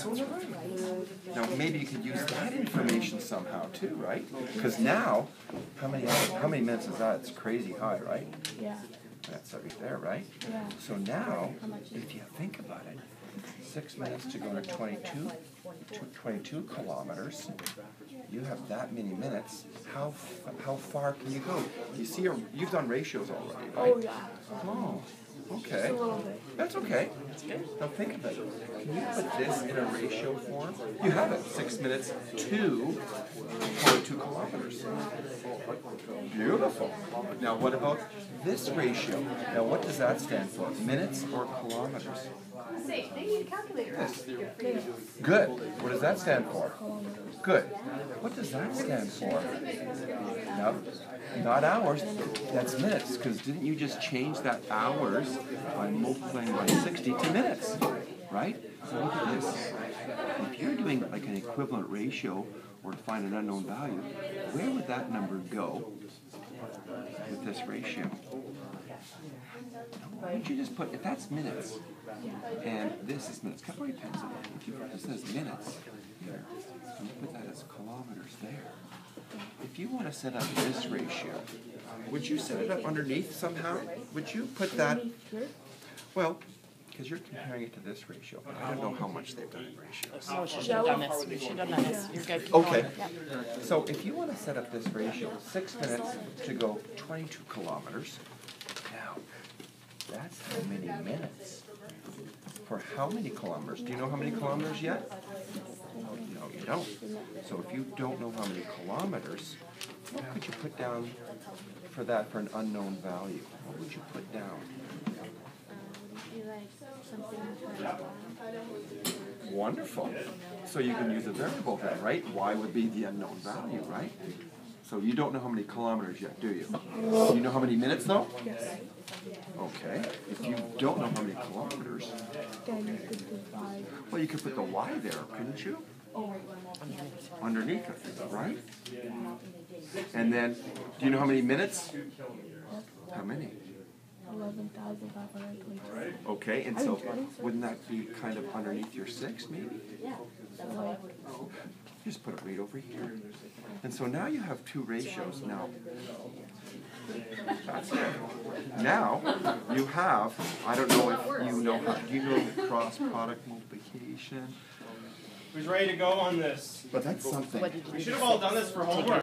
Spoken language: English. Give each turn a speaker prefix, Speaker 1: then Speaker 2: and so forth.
Speaker 1: That's right. Now maybe you could use that information somehow too, right? Because now, how many minutes is that? It's crazy high, right?
Speaker 2: Yeah.
Speaker 1: That's right there, right?
Speaker 2: Yeah.
Speaker 1: So now, if you think about it, 6 minutes to go to 22 kilometers. You have that many minutes. How far can you go? You see, you've done ratios already, right?
Speaker 2: Oh yeah.
Speaker 1: Oh, okay.
Speaker 2: Just a little bit.
Speaker 1: That's okay. Now think of it. Can you put this in a ratio form? You have it. 6 minutes to 22 kilometers. Beautiful. Now what about this ratio? Now what does that stand for? Minutes or kilometers?
Speaker 3: They need a calculator.
Speaker 1: This. Good. What does that stand for? Good. What does that stand for? No, not hours. That's minutes. Because didn't you just change that hours by multiplying by 60 to minutes? Right? So look at this. If you're doing like an equivalent ratio or to find an unknown value, where would that number go with this ratio? Why don't you just put, if that's minutes, and this is minutes, cut away pencil. If you put this as minutes here, and you put that as kilometers there, if you want to set up this ratio, would you set it up underneath somehow? Would you put that, well, because you're comparing it to this ratio, but I don't know how much they've done in ratios.
Speaker 4: Oh, she should have done this. We should have done this. You're good. Keep
Speaker 1: Okay.
Speaker 4: going. Yep.
Speaker 1: So if you want to set up this ratio, 6 minutes to go 22 kilometers, now, that's how many minutes? For how many kilometers? Do you know how many kilometers yet? No, you don't. So if you don't know how many kilometers, what could you put down for that for an unknown value? What would you put down? Wonderful. So you can use a variable then, right? Y would be the unknown value, right? So you don't know how many kilometers yet, do you? Do you know how many minutes though?
Speaker 2: Yes.
Speaker 1: Okay. If you don't know how many kilometers,
Speaker 2: Then you could divide.
Speaker 1: well, you could put the Y there, couldn't you?
Speaker 2: Oh.
Speaker 1: Underneath it, right? And then, do you know how many minutes? How many?
Speaker 2: 11,522.
Speaker 1: Okay, and so wouldn't that be kind of underneath your 6, maybe? Just put it right over here. And so now you have two ratios. Now, that's it. Now you have, I don't know if you know, do you know cross product multiplication?
Speaker 5: Who's ready to go on this?
Speaker 1: But that's something.
Speaker 4: What did you do?
Speaker 5: We should have all done this for homework.